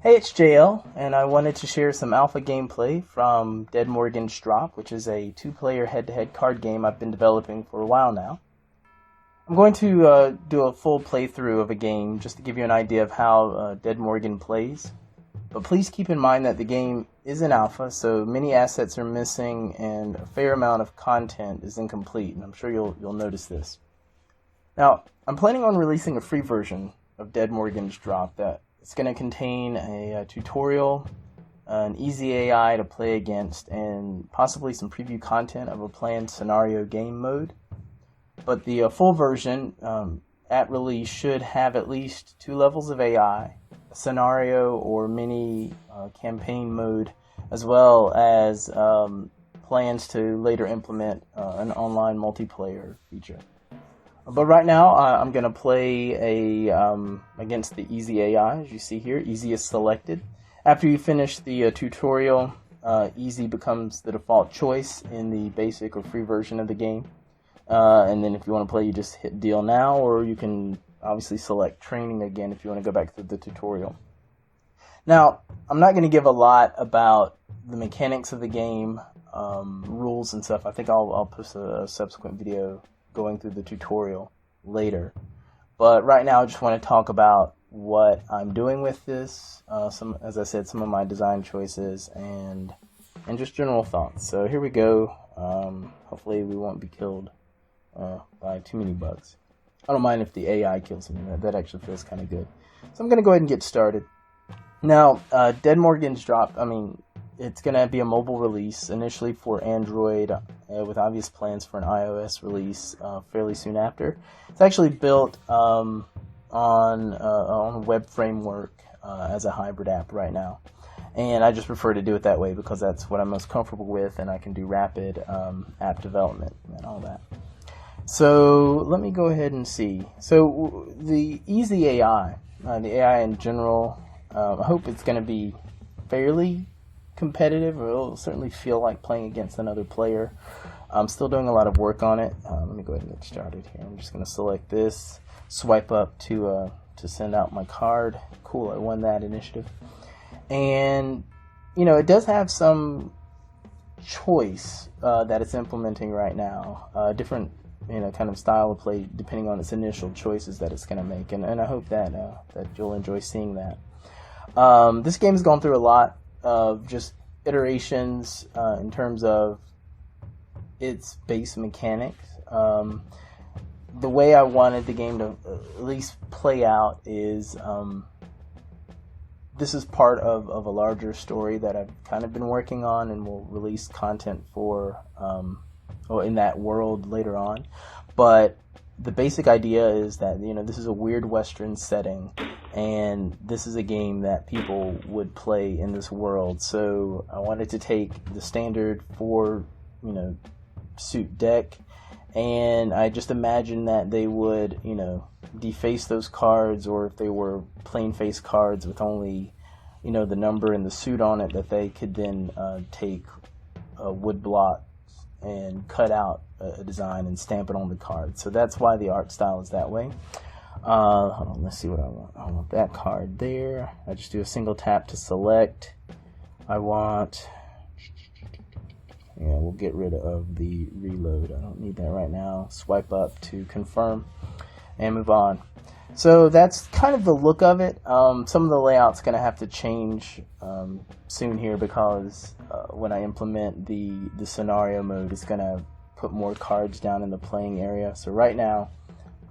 Hey, it's JL, and I wanted to share some alpha gameplay from Dead Morgan's Drop, which is a two-player head-to-head card game I've been developing for a while now. I'm going to do a full playthrough of a game just to give you an idea of how Dead Morgan plays. But please keep in mind that the game is in alpha, so many assets are missing and a fair amount of content is incomplete, and I'm sure you'll notice this. Now, I'm planning on releasing a free version of Dead Morgan's Drop that it's going to contain a tutorial, an easy AI to play against, and possibly some preview content of a planned scenario game mode. But the full version at release should have at least 2 levels of AI, a scenario or mini campaign mode, as well as plans to later implement an online multiplayer feature. But right now, I'm going to play against the easy AI, as you see here. Easy is selected. After you finish the tutorial, easy becomes the default choice in the basic or free version of the game. And then if you want to play, you just hit deal now, or you can obviously select training again if you want to go back to the tutorial. Now, I'm not going to give a lot about the mechanics of the game, rules and stuff. I think I'll post a subsequent video going through the tutorial later. But right now I just want to talk about what I'm doing with this, as I said, some of my design choices and just general thoughts. So here we go. Hopefully we won't be killed by too many bugs. I don't mind if the AI kills me. That actually feels kind of good. So I'm going to go ahead and get started. Now, Dead Morgan's Drop, it's going to be a mobile release initially for Android with obvious plans for an iOS release fairly soon after. It's actually built on a web framework as a hybrid app right now. And I just prefer to do it that way because that's what I'm most comfortable with, and I can do rapid app development and all that. So let me go ahead and see. So the easy AI, the AI in general, I hope it's going to be fairly competitive, or it'll certainly feel like playing against another player. I'm still doing a lot of work on it. Let me go ahead and get started here. I'm just going to select this, swipe up to send out my card. Cool, I won that initiative. And it does have some choice that it's implementing right now, different kind of style of play depending on its initial choices that it's going to make, and I hope that you'll enjoy seeing that. This game has gone through a lot of just iterations in terms of its base mechanics. The way I wanted the game to at least play out is this is part of a larger story that I've kind of been working on and will release content for in that world later on. But the basic idea is that this is a weird Western setting, and this is a game that people would play in this world. So I wanted to take the standard 4 suit deck, and I just imagined that they would deface those cards, or if they were plain face cards with only the number and the suit on it, that they could then take wood blocks and cut out a design and stamp it on the card. So that's why the art style is that way. Hold on, let's see what I want. I want that card there. I just do a single tap to select. We'll get rid of the reload. I don't need that right now. Swipe up to confirm and move on. So that's kind of the look of it. Some of the layout's going to have to change soon here because when I implement the scenario mode, it's going to put more cards down in the playing area. So right now,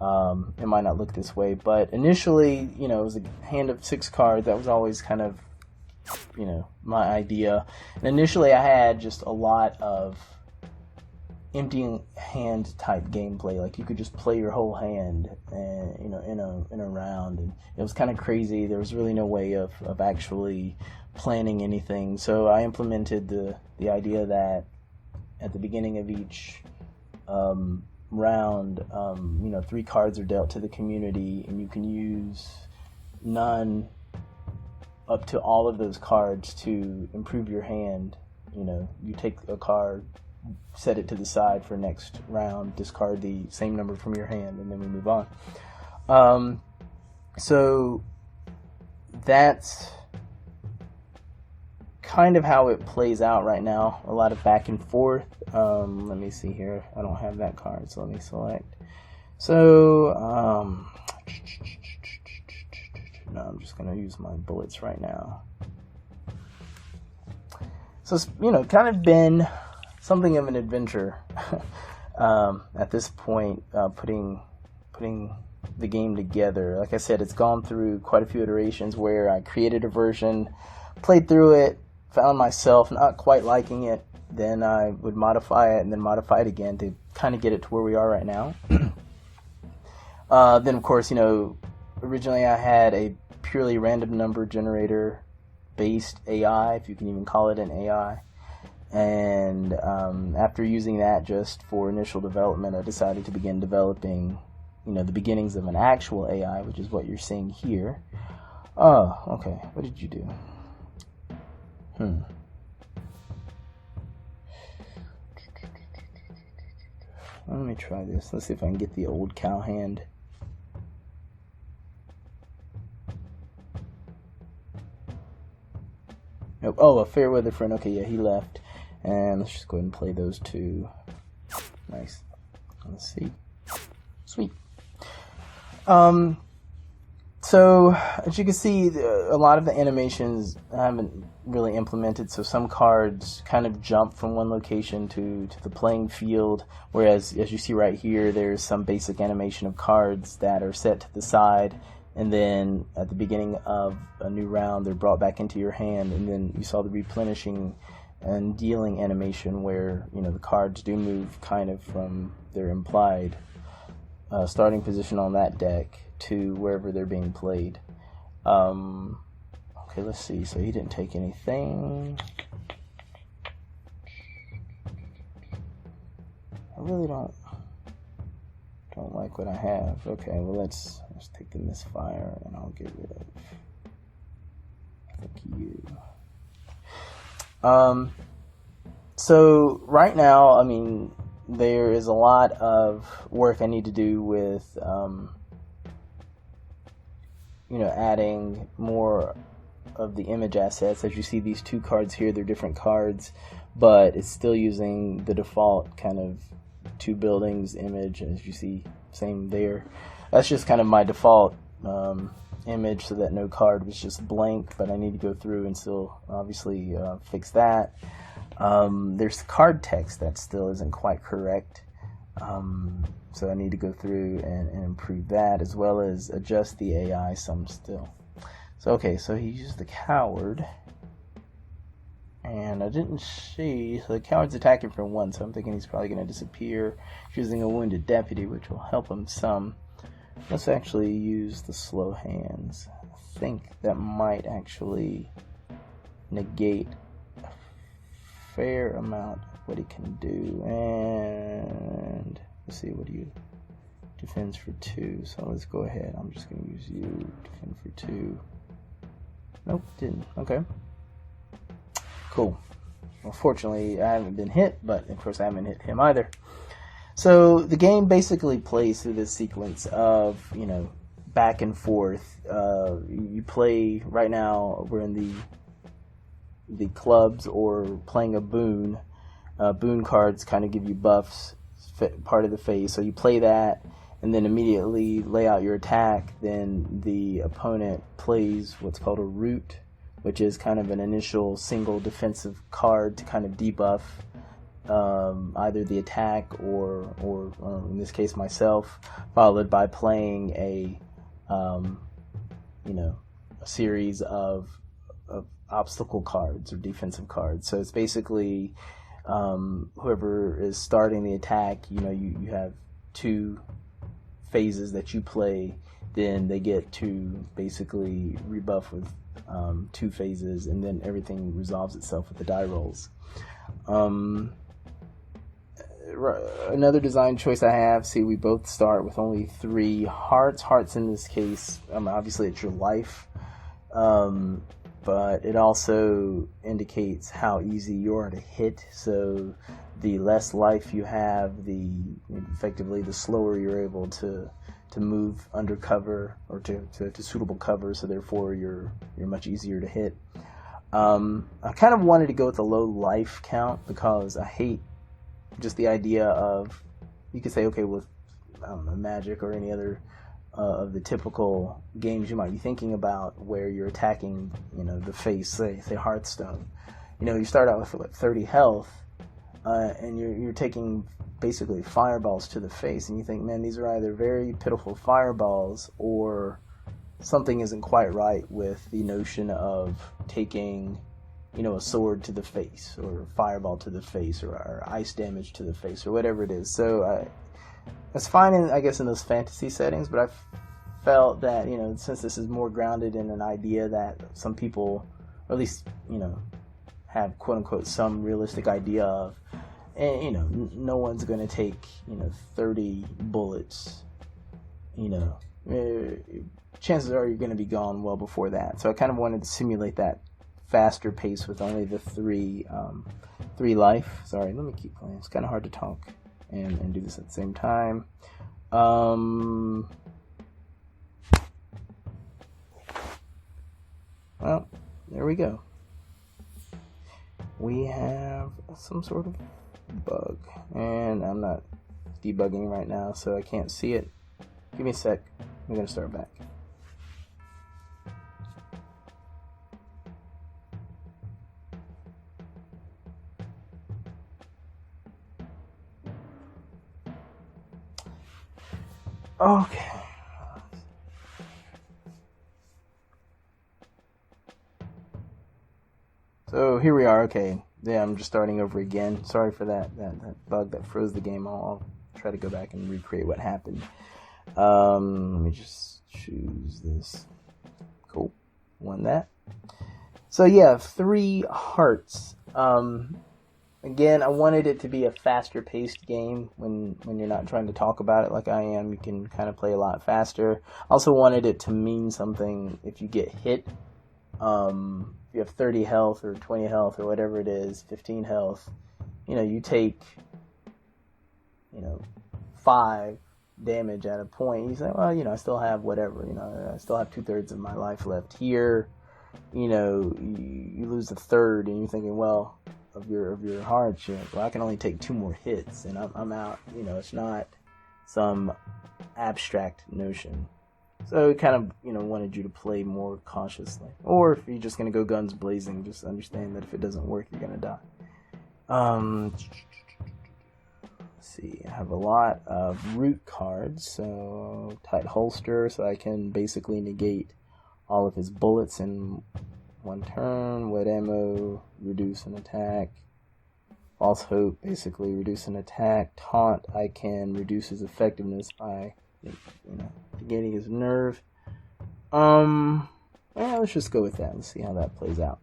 it might not look this way, but initially, it was a hand of 6 cards. That was always kind of, my idea. And initially, I had just a lot of empty hand type gameplay. Like you could just play your whole hand, and in a round, and it was kind of crazy. There was really no way of actually planning anything. So I implemented the idea that at the beginning of each round, 3 cards are dealt to the community, and you can use none up to all of those cards to improve your hand. You take a card, set it to the side for next round, discard the same number from your hand, and then we move on. So that's kind of how it plays out right now. A lot of back and forth. Let me see here. I don't have that card, so let me select. So, no, I'm just going to use my bullets right now. So it's, kind of been something of an adventure at this point, putting the game together. Like I said, it's gone through quite a few iterations where I created a version, played through it, found myself not quite liking it, then I would modify it and then modify it again to kind of get it to where we are right now. Then, of course, originally I had a purely random number generator based AI, if you can even call it an AI. And after using that just for initial development, I decided to begin developing, the beginnings of an actual AI, which is what you're seeing here. Oh, okay. What did you do? Let me try this. Let's see if I can get the old cow hand. Nope. Oh, a fair weather friend. Okay, yeah, he left. And let's just go ahead and play those two. Nice. Let's see. Sweet. So, as you can see, a lot of the animations I haven't really implemented, so some cards kind of jump from one location to the playing field, whereas, as you see right here, there's some basic animation of cards that are set to the side, and then at the beginning of a new round, they're brought back into your hand, and then you saw the replenishing and dealing animation where, the cards do move kind of from their implied starting position on that deck to wherever they're being played. Okay, let's see. So he didn't take anything. I really don't like what I have. Okay, well let's take the misfire and I'll get rid of you. So right now, there is a lot of work I need to do with adding more of the image assets. As you see, these two cards here, they're different cards, but it's still using the default kind of two buildings image. As you see, same there. That's just kind of my default image, so that no card was just blank, but I need to go through and still obviously fix that. There's card text that still isn't quite correct. So I need to go through and improve that, as well as adjust the AI some still. So okay, so he used the coward, and I didn't see, so the coward's attacking from one, so I'm thinking he's probably going to disappear. He's using a wounded deputy, which will help him some. Let's actually use the slow hands. I think that might actually negate a fair amount of what he can do. And let's see, what do you defends for 2? So let's go ahead. I'm just going to use you. Defend for 2. Nope, didn't. Okay. Cool. Well, fortunately, I haven't been hit, but of course I haven't hit him either. So the game basically plays through this sequence of, back and forth. You play, right now, we're in the clubs, or playing a boon. Boon cards kind of give you buffs, part of the phase. So you play that, and then immediately lay out your attack. Then the opponent plays what's called a root, which is kind of an initial single defensive card to kind of debuff either the attack or in this case myself, followed by playing a series of obstacle cards or defensive cards. So it's basically whoever is starting the attack, you have 2 phases that you play, then they get to basically rebuff with 2 phases, and then everything resolves itself with the die rolls. Another design choice I have, see, we both start with only 3 hearts. Hearts in this case, obviously it's your life, but it also indicates how easy you are to hit. So the less life you have, effectively the slower you're able to move under cover or to suitable cover. So therefore you're much easier to hit. I kind of wanted to go with a low life count because I hate just the idea of, you could say, okay, with, I don't know, Magic or any other of the typical games you might be thinking about where you're attacking, the face, say Hearthstone. You start out with like 30 health, and you're taking basically fireballs to the face, and you think, man, these are either very pitiful fireballs or something isn't quite right with the notion of taking, a sword to the face or fireball to the face or ice damage to the face or whatever it is. So it's fine, I guess, in those fantasy settings, but I felt that, since this is more grounded in an idea that some people, or at least, have quote-unquote some realistic idea of, and, no one's going to take, 30 bullets, chances are you're going to be gone well before that. So I kind of wanted to simulate that faster pace with only the three life. Sorry, let me keep playing. It's kind of hard to talk and do this at the same time. Well, there we go. We have some sort of bug, and I'm not debugging right now, so I can't see it. Give me a sec. I'm going to start back. Okay. So here we are. Okay. Yeah, I'm just starting over again. Sorry for that bug that froze the game. I'll try to go back and recreate what happened. Let me just choose this. Cool. Won that. So yeah, 3 hearts. Again, I wanted it to be a faster paced game when you're not trying to talk about it like I am. You can kind of play a lot faster. Also wanted it to mean something if you get hit. If you have 30 health or 20 health or whatever it is, 15 health, you take, 5 damage at a point. You say, well, I still have whatever, I still have 2/3 of my life left. Here, you lose a third and you're thinking, well, of your hearts, you're like, well, I can only take 2 more hits and I'm out. It's not some abstract notion. So it kind of, wanted you to play more cautiously. Or if you're just going to go guns blazing, just understand that if it doesn't work, you're going to die. Let's see, I have a lot of root cards, so tight holster, so I can basically negate all of his bullets in one turn. Wet ammo, reduce an attack. False hope, basically reduce an attack. Taunt, I can reduce his effectiveness by, negating his nerve. Let's just go with that. Let's see how that plays out.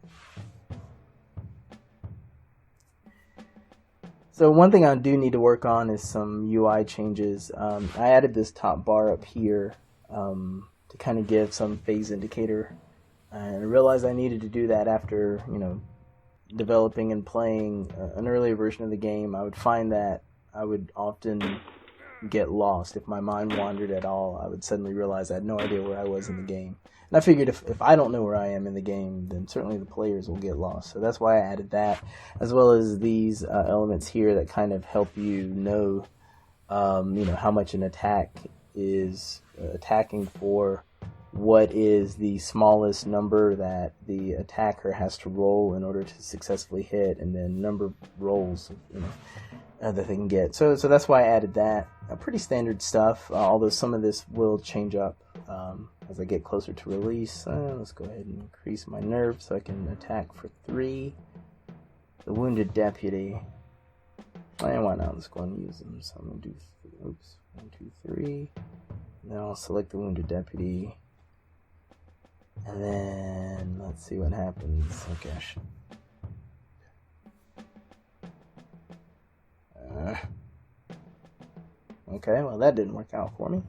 So one thing I do need to work on is some UI changes. I added this top bar up here to kind of give some phase indicator. And I realized I needed to do that after, developing and playing an earlier version of the game. I would find that I would often get lost. If my mind wandered at all, I would suddenly realize I had no idea where I was in the game. And I figured if I don't know where I am in the game, then certainly the players will get lost. So that's why I added that, as well as these elements here that kind of help you know, how much an attack is attacking for, what is the smallest number that the attacker has to roll in order to successfully hit, and then number of rolls, that they can get. So that's why I added that. Pretty standard stuff, although some of this will change up as I get closer to release. Let's go ahead and increase my nerve so I can attack for 3. The wounded deputy. And why not? Let's go and use them. So I'm going to do 1, 2, 3. Now I'll select the wounded deputy. And then let's see what happens. Oh gosh. Okay, well that didn't work out for me.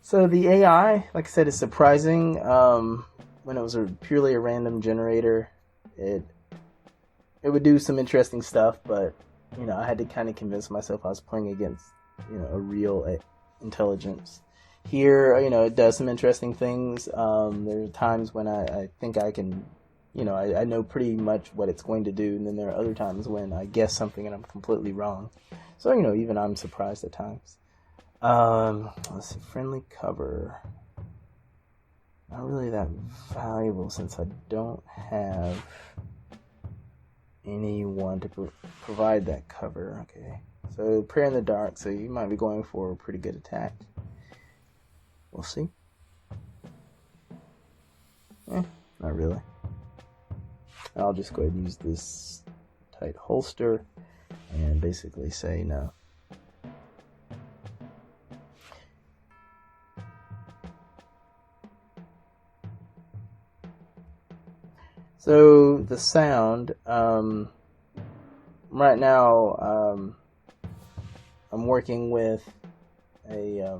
So the AI, like I said, is surprising. When it was purely a random generator, it would do some interesting stuff, but I had to kind of convince myself I was playing against a real intelligence. here, it does some interesting things. There are times when I think I can, I know pretty much what it's going to do, and then there are other times when I guess something and I'm completely wrong. So, even I'm surprised at times. Let's see, friendly cover. Not really that valuable since I don't have anyone to provide that cover. Okay, so Prayer in the Dark, so you might be going for a pretty good attack. We'll see. Not really. I'll just go ahead and use this tight holster and basically say no. So the sound, right now, I'm working with the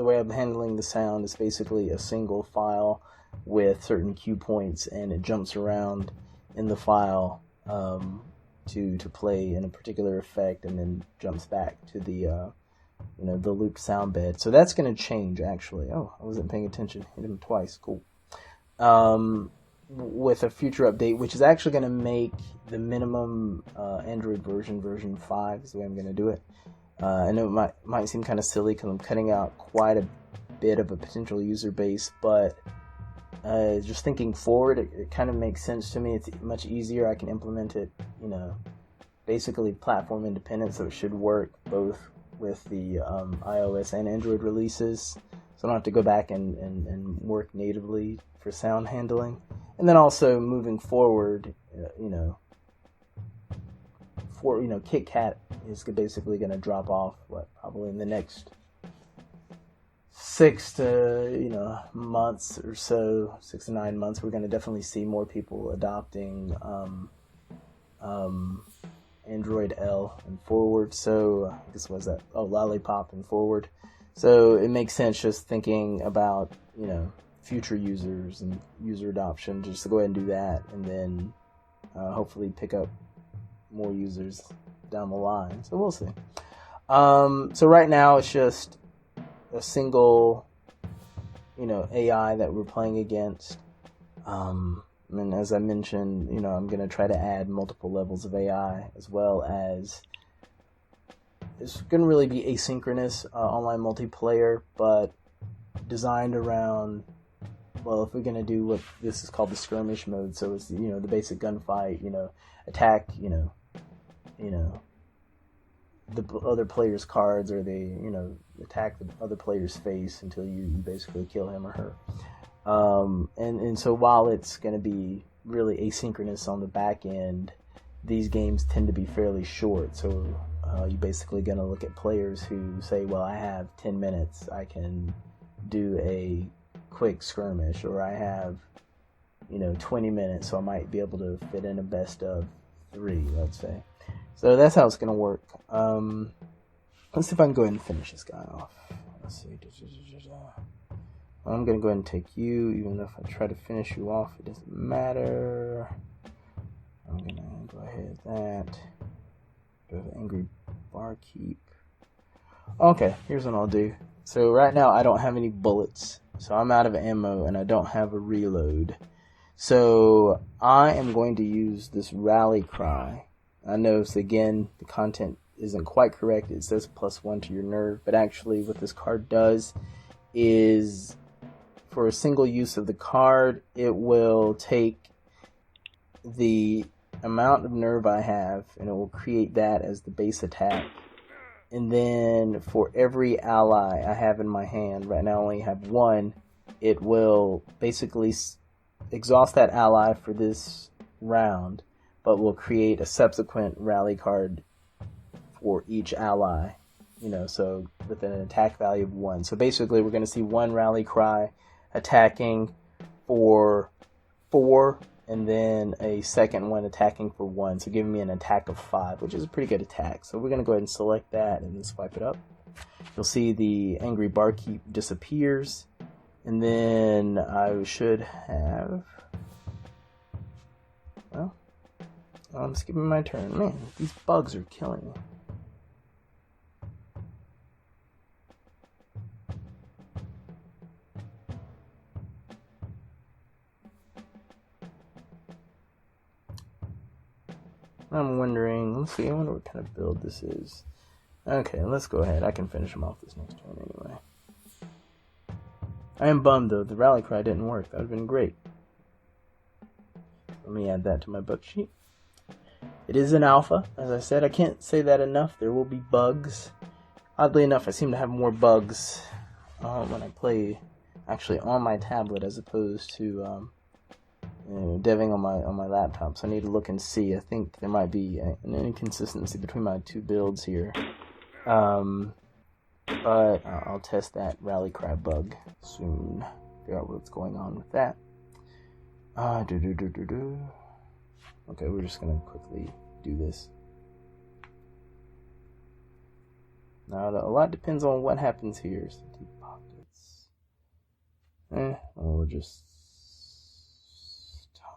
way I'm handling the sound is basically a single file with certain cue points, and it jumps around in the file to play in a particular effect, and then jumps back to the the loop sound bed. So that's going to change actually. Oh, I wasn't paying attention. Hit him twice. Cool. With a future update, which is actually going to make the minimum Android version 5 is the way I'm going to do it. I know it might seem kind of silly because I'm cutting out quite a bit of a potential user base, but just thinking forward, it kind of makes sense to me. It's much easier. I can implement it, basically platform independent, so it should work both with the iOS and Android releases. So I don't have to go back and work natively for sound handling. And then also moving forward, KitKat is basically going to drop off, probably in the next 6 to, months or so, 6 to 9 months. We're going to definitely see more people adopting Android L and forward. So I guess what was that? Oh, Lollipop and forward. So it makes sense just thinking about, future users and user adoption, just to go ahead and do that, and then hopefully pick up more users down the line. So we'll see. So right now it's just a single, AI that we're playing against. And as I mentioned, I'm going to try to add multiple levels of AI, as well as it's going to really be asynchronous online multiplayer, but designed around, well, if we're going to do what this is called the skirmish mode, so it's, the basic gunfight, attack, the other player's cards, or they, attack the other player's face until you basically kill him or her. And so while it's going to be really asynchronous on the back end, these games tend to be fairly short. So you're basically going to look at players who say, well, I have 10 minutes, I can do a quick skirmish, or I have 20 minutes, so I might be able to fit in a best of 3, let's say. So that's how it's going to work. Let's see if I can go ahead and finish this guy off. Let's see. I'm going to go ahead and take you, even though if I try to finish you off, it doesn't matter. I'm going to go ahead with that. Do have Angry Barkeep. Okay, here's what I'll do. So right now I don't have any bullets, so I'm out of ammo, and I don't have a reload. So I am going to use this rally cry. I notice again the content isn't quite correct. It says +1 to your nerve, but actually what this card does is, for a single use of the card, it will take the amount of nerve I have, and it will create that as the base attack. And then for every ally I have in my hand, right now I only have one, it will basically exhaust that ally for this round, but will create a subsequent rally card for each ally, so with an attack value of 1. So basically we're going to see one rally cry attacking for 4, and then a second one attacking for 1, so giving me an attack of 5, which is a pretty good attack. So we're going to go ahead and select that and then swipe it up. You'll see the Angry Barkeep disappears, and then I should have, well, I'm skipping my turn. Man, these bugs are killing me. I'm wondering, let's see, I wonder what kind of build this is. Okay, let's go ahead. I can finish him off this next turn anyway. I am bummed though, the rally cry didn't work. That would have been great. Let me add that to my bug sheet. It is an alpha, as I said. I can't say that enough. There will be bugs. Oddly enough, I seem to have more bugs when I play actually on my tablet as opposed to deving on my laptop. So I need to look and see. I think there might be an inconsistency between my two builds here. But I'll test that rally cry bug soon. Figure out what's going on with that. Okay, we're just gonna quickly do this. Now, a lot depends on what happens here. So deep pockets. We'll just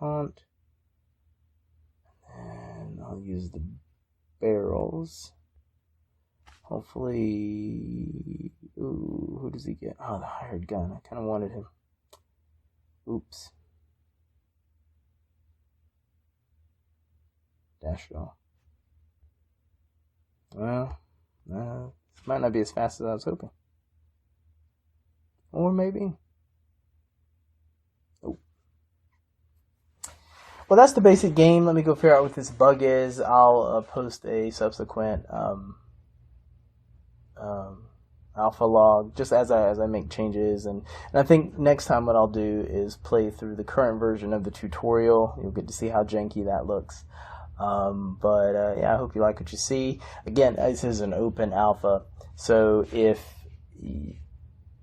taunt. And I'll use the barrels. Hopefully... Ooh, who does he get? Oh, the hired gun. I kind of wanted him. Oops. Dash roll. Well, this might not be as fast as I was hoping. Or maybe. Oh. Well, that's the basic game. Let me go figure out what this bug is. I'll post a subsequent alpha log just as I make changes, and I think next time what I'll do is play through the current version of the tutorial. You'll get to see how janky that looks. Yeah, I hope you like what you see. Again, this is an open alpha, so if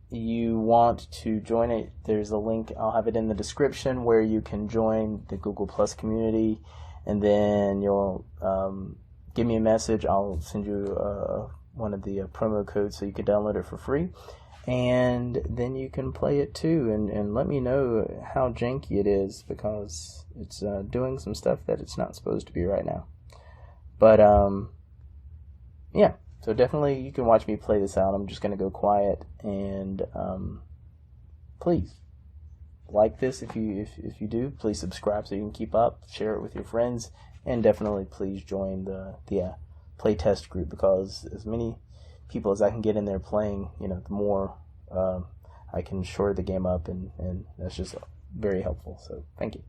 you want to join it, there's a link. I'll have it in the description where you can join the Google Plus community, and then you'll give me a message. I'll send you one of the promo codes so you can download it for free, and then you can play it too, and let me know how janky it is, because it's doing some stuff that it's not supposed to be right now. But yeah, so definitely you can watch me play this out. I'm just going to go quiet, and please like this if you do. Please subscribe so you can keep up, share it with your friends, and definitely please join the playtest group, because as many people as I can get in there playing, the more I can shore the game up, and that's just very helpful. So thank you.